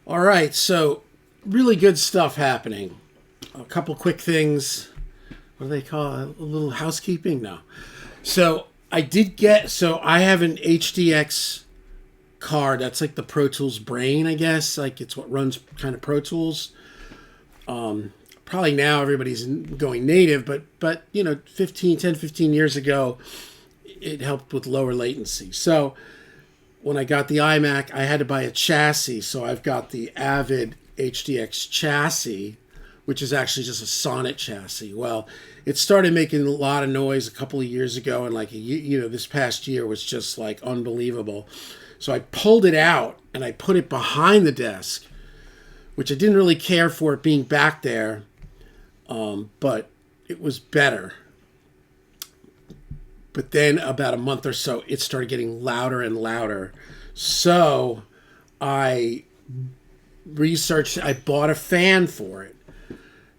All right, so really good stuff happening. A couple quick things. What do they call it? A little housekeeping? No. So I have an HDX card. That's like the Pro Tools brain, I guess. Like it's what runs kind of Pro Tools. Probably now everybody's going native, but 15 years ago, it helped with lower latency. So when I got the iMac, I had to buy a chassis. So I've got the Avid HDX chassis, which is actually just a Sonnet chassis. Well, it started making a lot of noise a couple of years ago, and this past year was just like unbelievable. So I pulled it out and I put it behind the desk, which I didn't really care for it being back there, but it was better. But then about a month or so, it started getting louder and louder. So I researched, I bought a fan for it.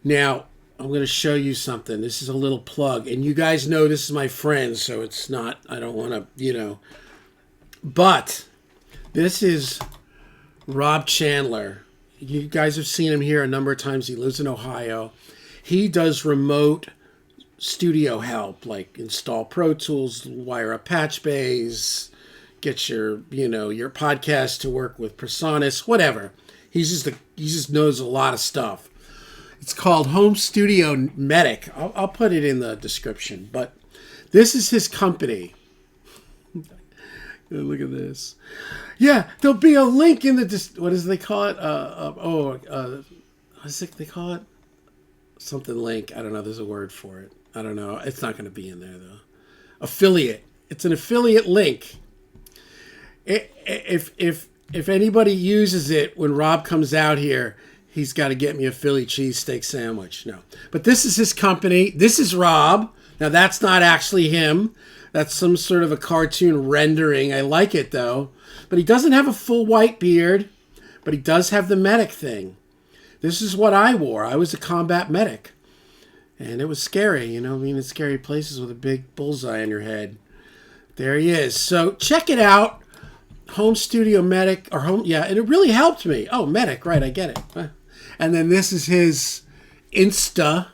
Now, I'm going to show you something. This is a little plug. And you guys know this is my friend, so it's not, I don't want to, But this is Rob Chandler. You guys have seen him here a number of times. He lives in Ohio. He does remote studio help, like install Pro Tools, wire up patch bays, get your podcast to work with Presonus, whatever. He just knows a lot of stuff. It's called Home Studio Medic. I'll put it in the description, but this is his company. Look at this. Yeah, there'll be a link in the what does they call it? What they call it? Something link. I don't know. There's a word for it. I don't know. It's not going to be in there though. Affiliate. It's an affiliate link. If anybody uses it when Rob comes out here, he's got to get me a Philly cheesesteak sandwich. No, but this is his company. This is Rob. Now that's not actually him. That's some sort of a cartoon rendering. I like it though. But he doesn't have a full white beard, but he does have the medic thing. This is what I wore. I was a combat medic. And it was scary, in scary places with a big bullseye on your head. There he is. So check it out. Home Studio Medic, and it really helped me. Oh, Medic, right, I get it. And then this is his Insta,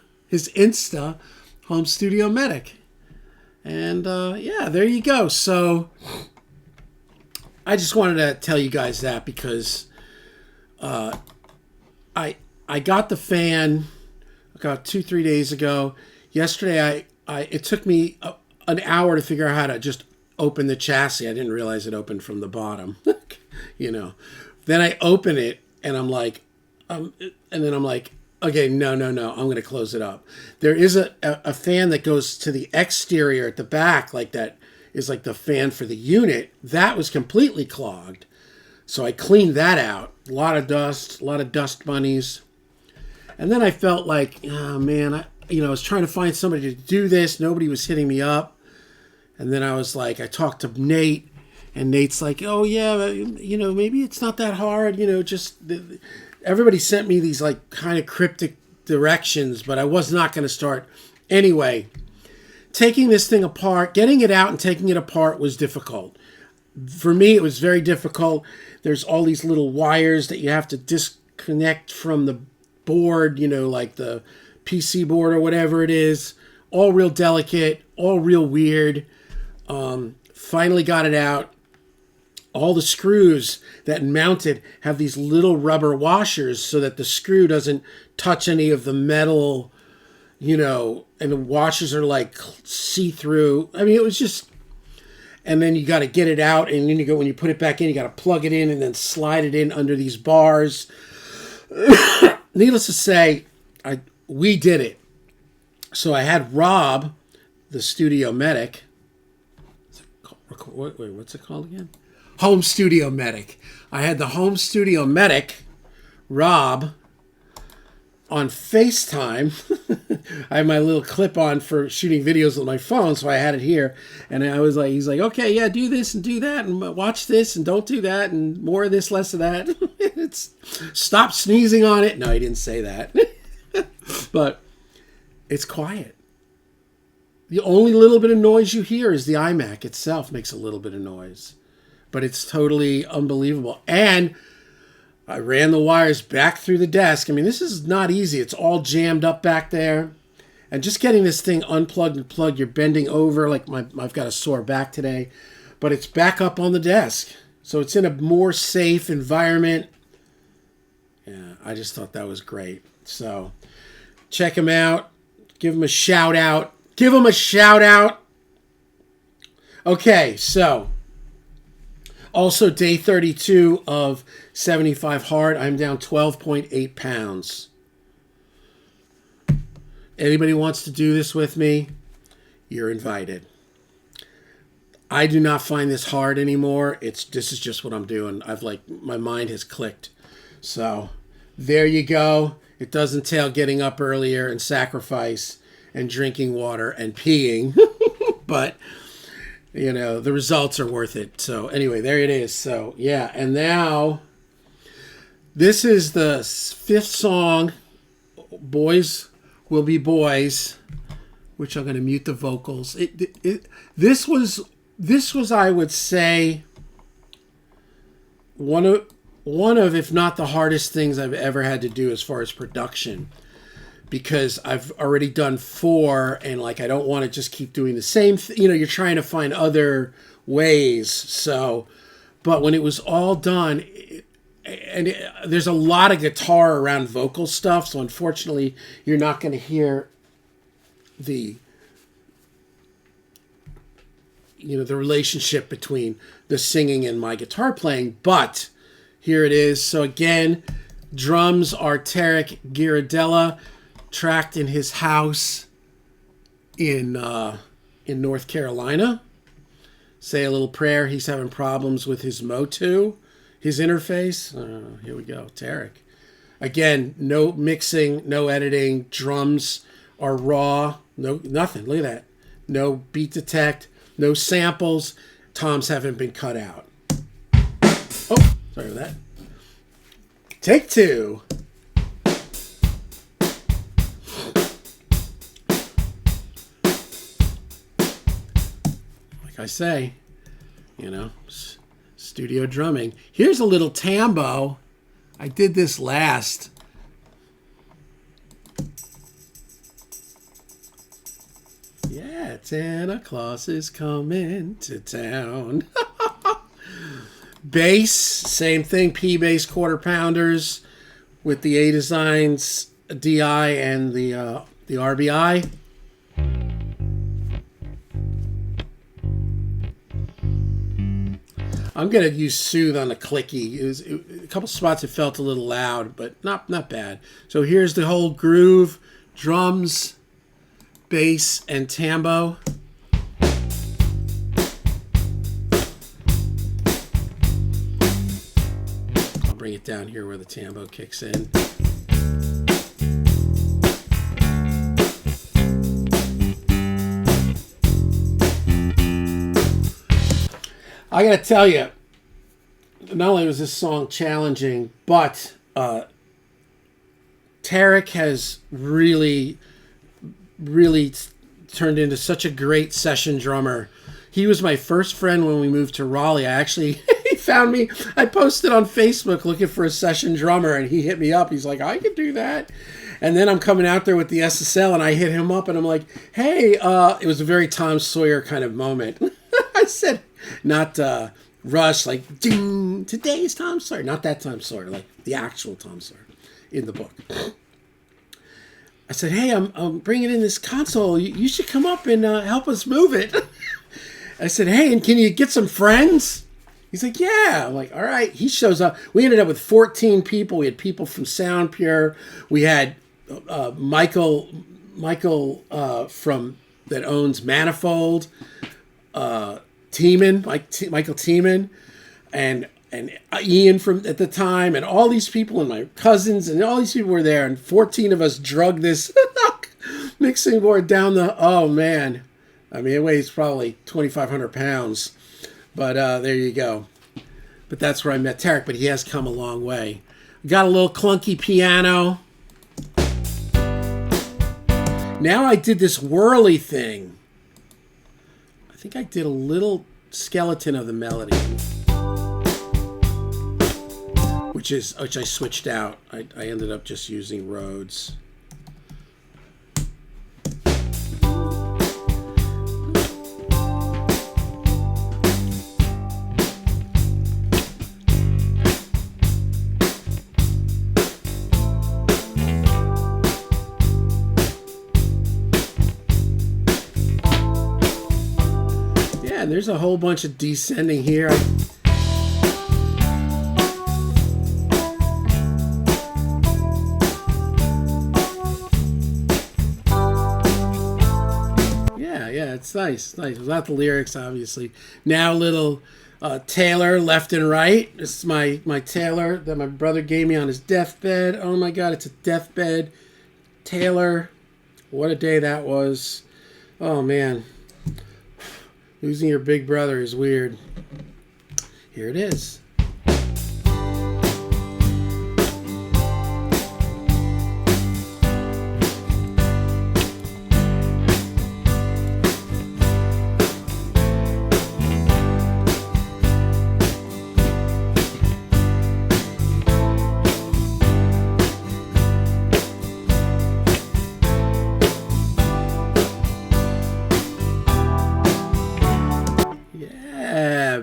Home Studio Medic. And there you go. So I just wanted to tell you guys that because I got the fan about 2-3 days ago. Yesterday, it took me an hour to figure out how to just open the chassis. I didn't realize it opened from the bottom. Then I open it and I'm like, okay, no, I'm going to close it up. There is a fan that goes to the exterior at the back, like that is like the fan for the unit. That was completely clogged. So I cleaned that out. A lot of dust bunnies. And then I felt like, oh man, I was trying to find somebody to do this. Nobody was hitting me up. And then I was like, I talked to Nate, and Nate's like, oh yeah, maybe it's not that hard. Everybody sent me these like kind of cryptic directions, but I was not going to start. Anyway, taking this thing apart, getting it out and taking it apart was difficult. For me, it was very difficult. There's all these little wires that you have to disconnect from the board, like the PC board or whatever it is. All real delicate, all real weird. Finally got it out. All the screws that mounted have these little rubber washers so that the screw doesn't touch any of the metal, and the washers are like see-through. I mean, it was just, and then you got to get it out, and then when you put it back in, you got to plug it in and then slide it in under these bars. Needless to say, we did it. So I had Rob, the Studio Medic. Wait, what's it called again? Home Studio Medic. I had the Home Studio Medic, Rob, on FaceTime. I have my little clip on for shooting videos with my phone, so I had it here. And I was like, he's like, okay, yeah, do this and do that, and watch this and don't do that, and more of this, less of that. Stop sneezing on it. No, he didn't say that. But it's quiet. The only little bit of noise you hear is the iMac itself makes a little bit of noise. But it's totally unbelievable. And I ran the wires back through the desk. I mean, this is not easy. It's all jammed up back there. And just getting this thing unplugged and plugged, you're bending over. Like I've got a sore back today. But it's back up on the desk. So it's in a more safe environment. Yeah, I just thought that was great. So check him out. Give him a shout out. Give him a shout out. Okay, so also day 32 of 75 hard. I'm down 12.8 pounds. Anybody wants to do this with me? You're invited. I do not find this hard anymore. This is just what I'm doing. My mind has clicked. So there you go. It does entail getting up earlier and sacrifice and drinking water and peeing. But, the results are worth it. So anyway, there it is. So yeah, and now this is the 5th song, Boys Will Be Boys, which I'm going to mute the vocals. This was, I would say, one of, if not the hardest things I've ever had to do as far as production, because I've already done 4, and I don't want to just keep doing the same thing. You're trying to find other ways. So, but when it was all done, there's a lot of guitar around vocal stuff. So unfortunately, you're not going to hear the relationship between the singing and my guitar playing, but here it is. So again, drums are Tarek Giradella, tracked in his house in North Carolina. Say a little prayer. He's having problems with his Motu, his interface. Here we go, Tarek. Again, no mixing, no editing. Drums are raw. No, nothing. Look at that. No beat detect. No samples. Toms haven't been cut out. Oh, sorry for that. Take 2. Like I say, studio drumming. Here's a little tambo. I did this last. Yeah, Santa Claus is coming to town. Bass, same thing. P bass quarter pounders with the A Designs DI and the RBI. I'm gonna use Soothe on the clicky. A couple spots it felt a little loud, but not bad. So here's the whole groove: drums, bass, and tambo. I'll bring it down here where the tambo kicks in. I gotta tell you, not only was this song challenging, but Tarek has really turned into such a great session drummer. He was my first friend when we moved to Raleigh. He found me. I posted on Facebook looking for a session drummer, and he hit me up. He's like, I could do that. And then I'm coming out there with the SSL, and I hit him up, and I'm like, hey, it was a very Tom Sawyer kind of moment. I said, not Rush, like, ding, today's Tom Sawyer. Not that Tom Sawyer, like the actual Tom Sawyer in the book. I said, hey, I'm bringing in this console. You should come up and help us move it. I said, hey, and can you get some friends? He's like, yeah. I'm like, all right. He shows up. We ended up with 14 people. We had people from Soundpure. We had Michael from that owns Manifold, Michael Tiemann, and Ian from at the time, and all these people, and my cousins, and all these people were there, and 14 of us drug this mixing board down the. Oh man, I mean, it weighs probably 2,500 pounds, but there you go. But that's where I met Tarek. But he has come a long way. Got a little clunky piano. Now I did this whirly thing. I think I did a little skeleton of the melody, which which I switched out. I ended up just using Rhodes. Yeah, there's a whole bunch of descending here. Yeah, it's nice, nice. Without the lyrics, obviously. Now, little Taylor left and right. This is my Taylor that my brother gave me on his deathbed. Oh my God, it's a deathbed Taylor. What a day that was. Oh man, losing your big brother is weird. Here it is.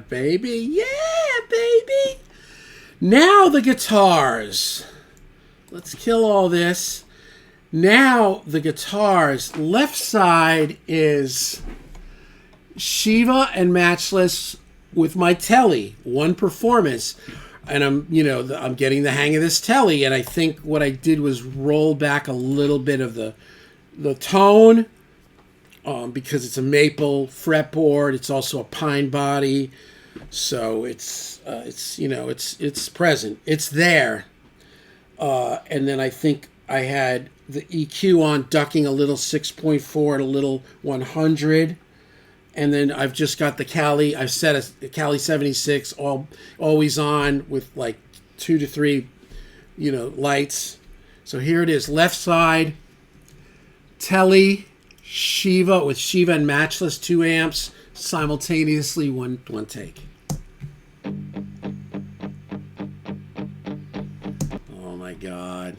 Baby, yeah, baby. Now the guitars. Let's kill all this. Now the guitars. Left side is Shiva and Matchless with my Telly. One performance. And I'm getting the hang of this Telly. And I think what I did was roll back a little bit of the tone. Because it's a maple fretboard. It's also a pine body. So it's present. It's there. And then I think I had the EQ on, ducking a little 6.4 and a little 100. And then I've just got the Cali. I've set a Cali 76 always on with like 2 to 3, lights. So here it is. Left side, Telly, Shiva with Shiva and Matchless 2 amps simultaneously, one take. Oh my God,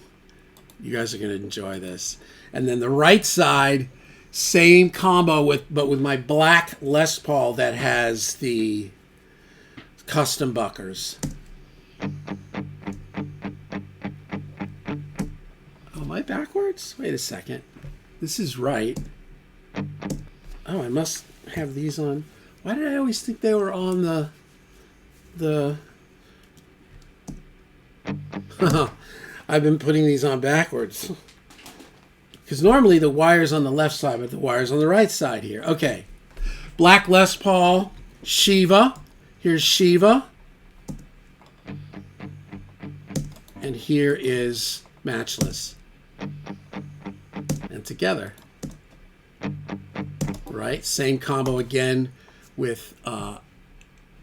you guys are gonna enjoy this. And then the right side, same combo but with my black Les Paul that has the custom buckers. Oh, am I backwards? Wait a second. This is right. Oh, I must have these on. Why did I always think they were on the I've been putting these on backwards. Because normally the wire's on the left side, but the wire's on the right side here. Okay. Black Les Paul, Shiva. Here's Shiva. And here is Matchless. And together. Right? Same combo again with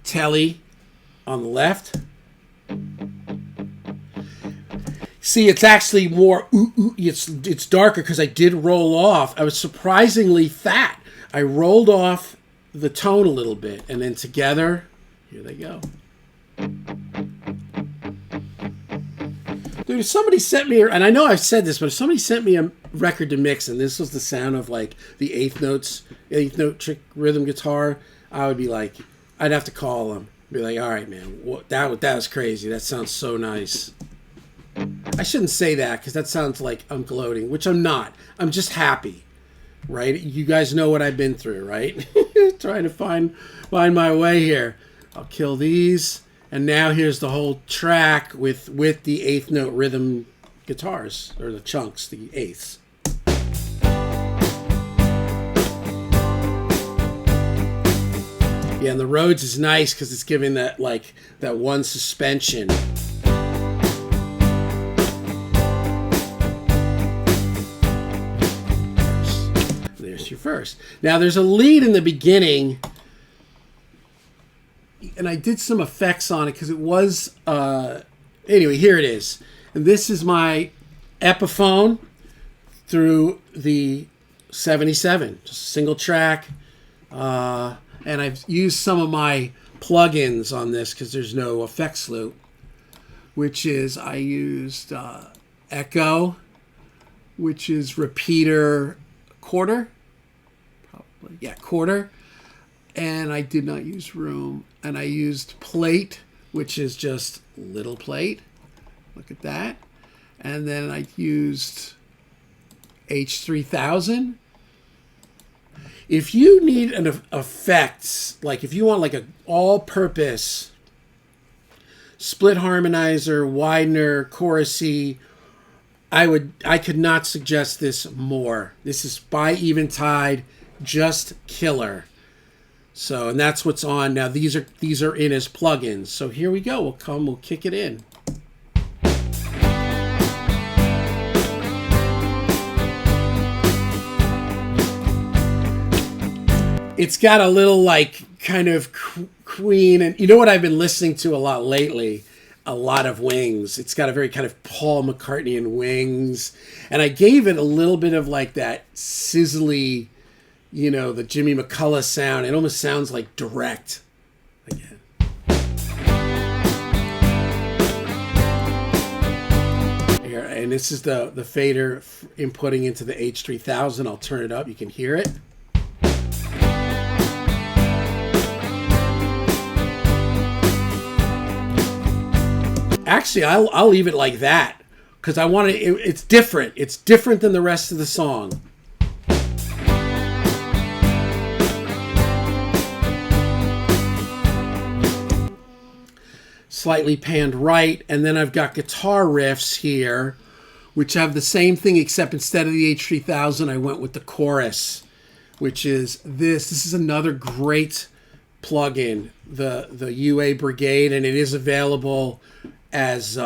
Telly on the left. See, it's actually more it's darker because I did roll off. I was surprisingly fat. I rolled off the tone a little bit, and then together, here they go. Dude, if somebody sent me, and I know I've said this, but if somebody sent me a record to mix and this was the sound of like the eighth note trick rhythm guitar, I would be like, I'd have to call them. Be like, all right, man, that was crazy. That sounds so nice. I shouldn't say that because that sounds like I'm gloating, which I'm not. I'm just happy, right? You guys know what I've been through, right? Trying to find my way here. I'll kill these. And now here's the whole track with the eighth note rhythm guitars, or the chunks, the eighths. Yeah, and the Rhodes is nice because it's giving that one suspension. There's your first. Now there's a lead in the beginning, and I did some effects on it because it was anyway, here it is. And this is my Epiphone through the 77, just a single track. And I've used some of my plugins on this because there's no effects loop which is I used echo, which is repeater quarter, probably, yeah, quarter. And I did not use room. And I used plate, which is just little plate. Look at that. And then I used H3000. If you need an effects, like if you want like an all-purpose split harmonizer, widener, chorusy, I could not suggest this more. This is by Eventide, just killer. So, and that's what's on now. These are in as plugins. So here we go. We'll kick it in. It's got a little like kind of Queen, and you know what I've been listening to a lot lately? A lot of Wings. It's got a very kind of Paul McCartney Wings, and I gave it a little bit of like that sizzly, you know, the Jimmy McCullough sound. It almost sounds like direct again. Here, and this is the fader inputting into the H3000. I'll turn it up. You can hear it. Actually, I'll leave it like that because I want it's different. It's different than the rest of the song. Slightly panned right, and then I've got guitar riffs here, which have the same thing except instead of the H3000, I went with the chorus, which is this. This is another great plugin, the UA Brigade, and it is available as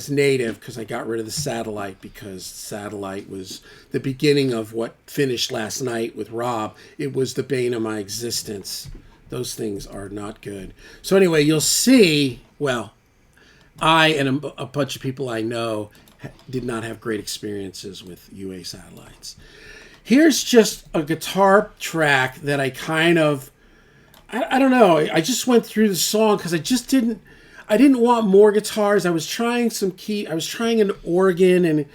native because I got rid of the satellite because satellite was the beginning of what finished last night with Rob. It was the bane of my existence. Those things are not good. So anyway, you'll see, well, I and a bunch of people I know did not have great experiences with UA satellites. Here's just a guitar track that I kind of, I don't know, I just went through the song because I didn't want more guitars. I was trying an organ, and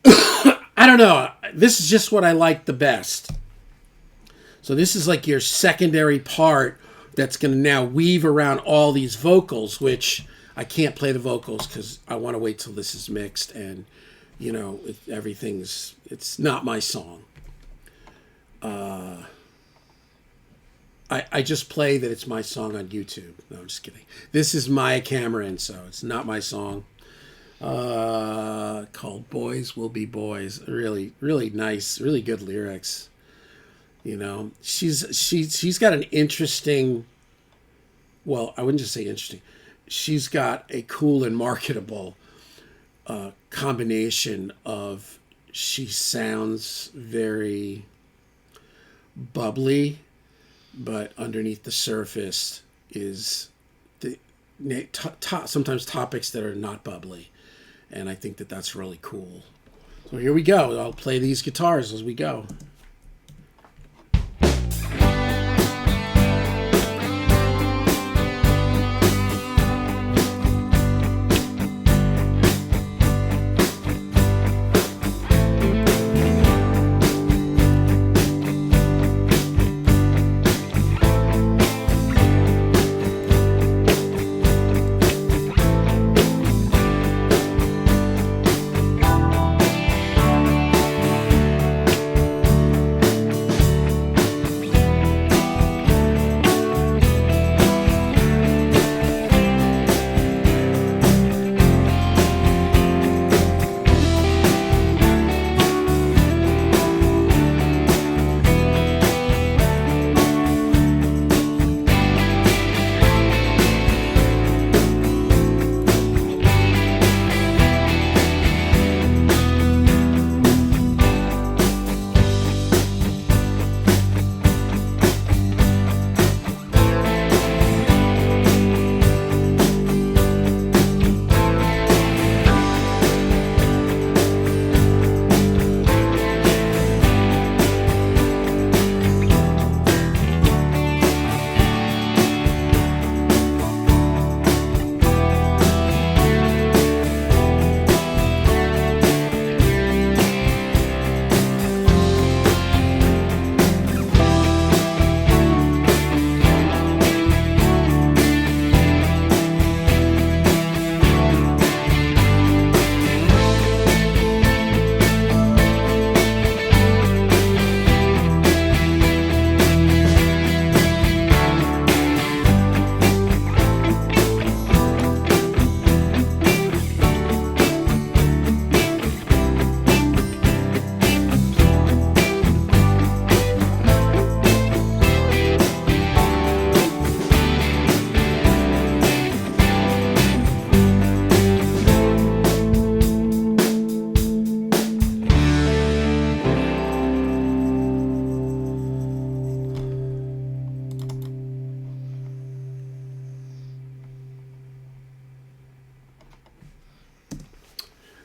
I don't know. This is just what I like the best. So this is like your secondary part that's going to now weave around all these vocals, which I can't play the vocals because I want to wait till this is mixed and, you know, it's not my song. I just play that it's my song on YouTube. No, I'm just kidding. This is Maya Cameron, so it's not my song. Called Boys Will Be Boys. Really, really nice, really good lyrics. You know, she's got an interesting, well, I wouldn't just say interesting. She's got a cool and marketable combination of, she sounds very bubbly, but underneath the surface is sometimes topics that are not bubbly. And I think that that's really cool. So here we go. I'll play these guitars as we go.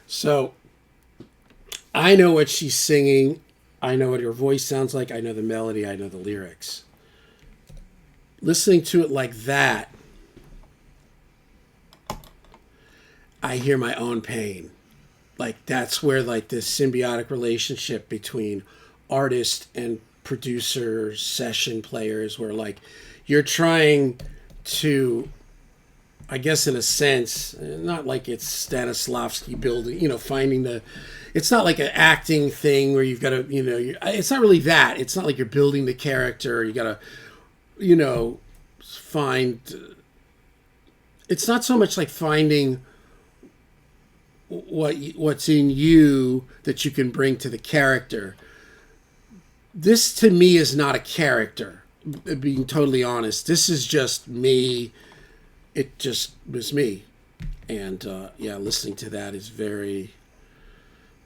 So I know what she's singing. I know what her voice sounds like. I know the melody. I know the lyrics. Listening to it like that, I hear my own pain. Like that's where like this symbiotic relationship between artist and producer session players, where like you're trying to, I guess in a sense, not like it's Stanislavski building, finding the, it's not like an acting thing where you've got to, it's not really that. It's not like you're building the character. You got to, find, it's not so much like finding what's in you that you can bring to the character. This to me is not a character, being totally honest. This is just me. It just was me. And listening to that is very,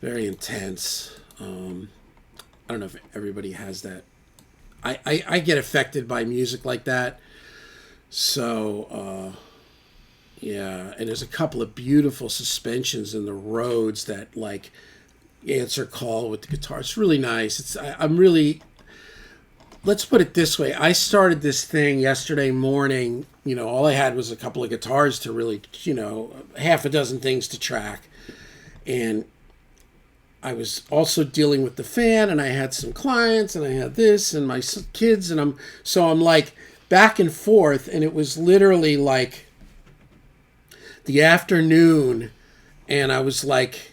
very intense. I don't know if everybody has that. I get affected by music like that. So, and there's a couple of beautiful suspensions in the Rhodes that like answer call with the guitar. It's really nice. I'm really, let's put it this way. I started this thing yesterday morning. All I had was a couple of guitars to really, half a dozen things to track. And I was also dealing with the fan, and I had some clients, and I had this, and my kids, and I'm like back and forth, and it was literally like the afternoon, and I was like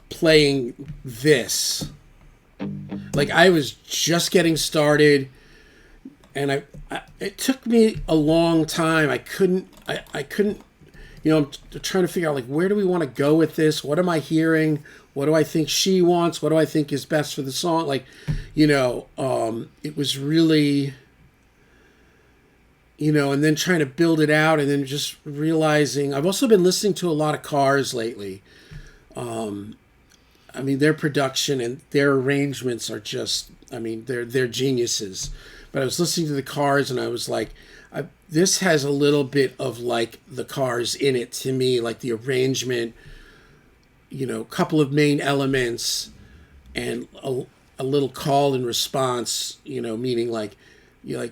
playing this. Like I was just getting started, and it took me a long time. I couldn't, I'm trying to figure out like, where do we want to go with this? What am I hearing? What do I think she wants? What do I think is best for the song? Like, it was really, and then trying to build it out, and then just realizing I've also been listening to a lot of Cars lately. Their production and their arrangements are just, they're geniuses. But I was listening to the Cars, and I was like, this has a little bit of like the Cars in it to me, like the arrangement, a couple of main elements, and a little call and response, meaning like,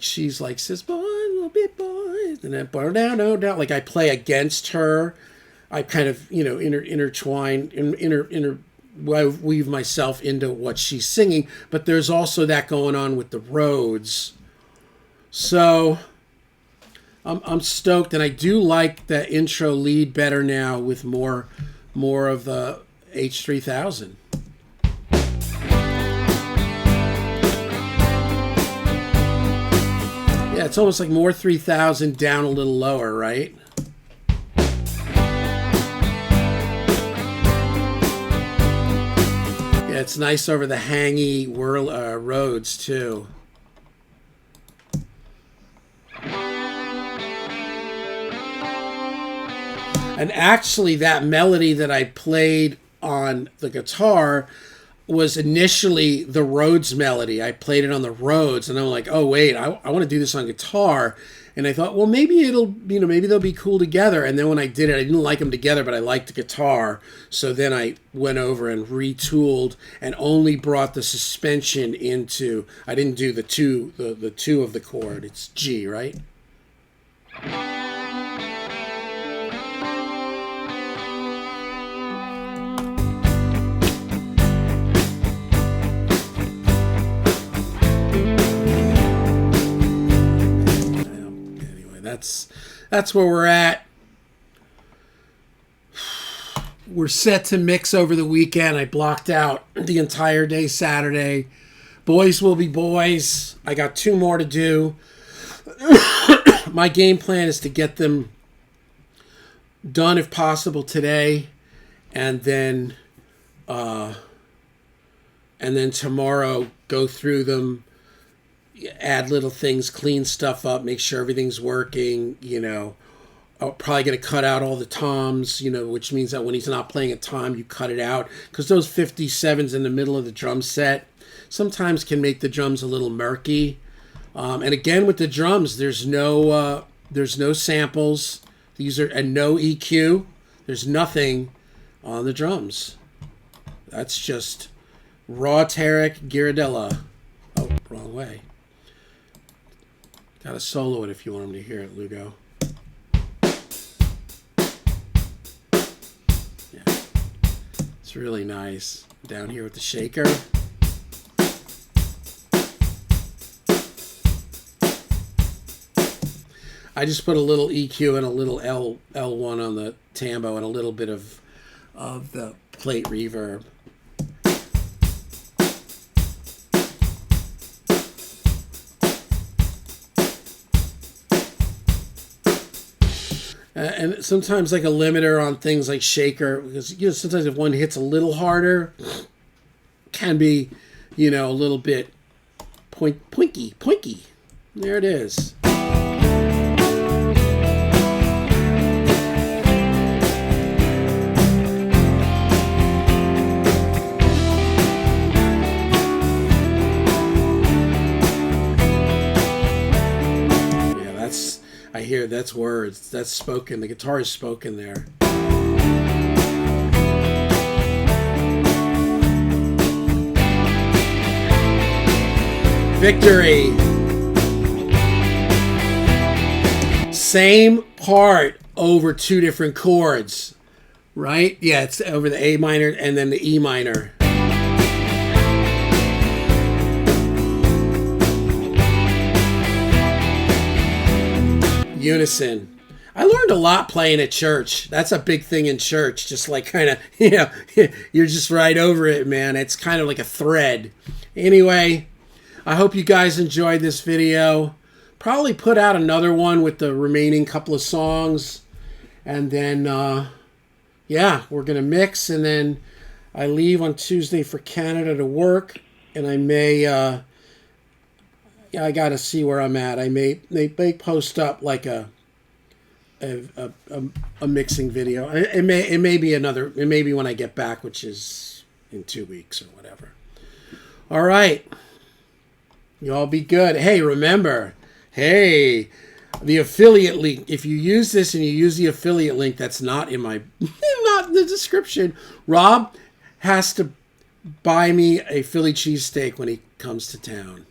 she's like says, boy, little bit boy, and then down, like I play against her. I kind of, intertwine, weave myself into what she's singing, but there's also that going on with the Rhodes. So I'm stoked, and I do like the intro lead better now with more of the H3000. Yeah, it's almost like more 3000 down a little lower, right? Yeah, it's nice over the hangy Rhodes too. And actually, that melody that I played on the guitar was initially the Rhodes melody. I played it on the Rhodes, and I'm like, oh, wait, I want to do this on guitar. And I thought, well, maybe maybe they'll be cool together. And then when I did it, I didn't like them together, but I liked the guitar. So then I went over and retooled and only brought the suspension into, I didn't do the two of the chord. It's G, right? That's where we're at. We're set to mix over the weekend. I blocked out the entire day Saturday. Boys will be boys. I got 2 more to do. My game plan is to get them done if possible today, and then tomorrow go through them, add little things, clean stuff up, make sure everything's working. I'm probably going to cut out all the toms, which means that when he's not playing a tom, you cut it out, because those 57s in the middle of the drum set sometimes can make the drums a little murky. And again, with the drums, there's no samples. And no EQ. There's nothing. on the drums. That's just raw Tarek Ghirardelli. Oh, wrong way. Gotta solo it if you want him to hear it, Lugo. Yeah. It's really nice. Down here with the shaker. I just put a little EQ and a little L1 on the tambo and a little bit of the plate reverb. And sometimes like a limiter on things like shaker, because sometimes if one hits a little harder, can be a little bit poinky. There it is. I hear that's words. That's spoken. The guitar is spoken there. Victory. Same part over two different chords, right? Yeah, it's over the A minor and then the E minor. Unison. I learned a lot playing at church. That's a big thing in church. Just like kind of, you're just right over it, man. It's kind of like a thread. Anyway, I hope you guys enjoyed this video. Probably put out another one with the remaining couple of songs. And then, yeah, we're going to mix. And then I leave on Tuesday for Canada to work. And I may... I got to see where I'm at. They may post up like a mixing video. It may be when I get back, which is in 2 weeks or whatever. All right. You all be good. Hey, remember, the affiliate link. If you use this and you use the affiliate link, that's not in not in the description. Rob has to buy me a Philly cheesesteak when he comes to town.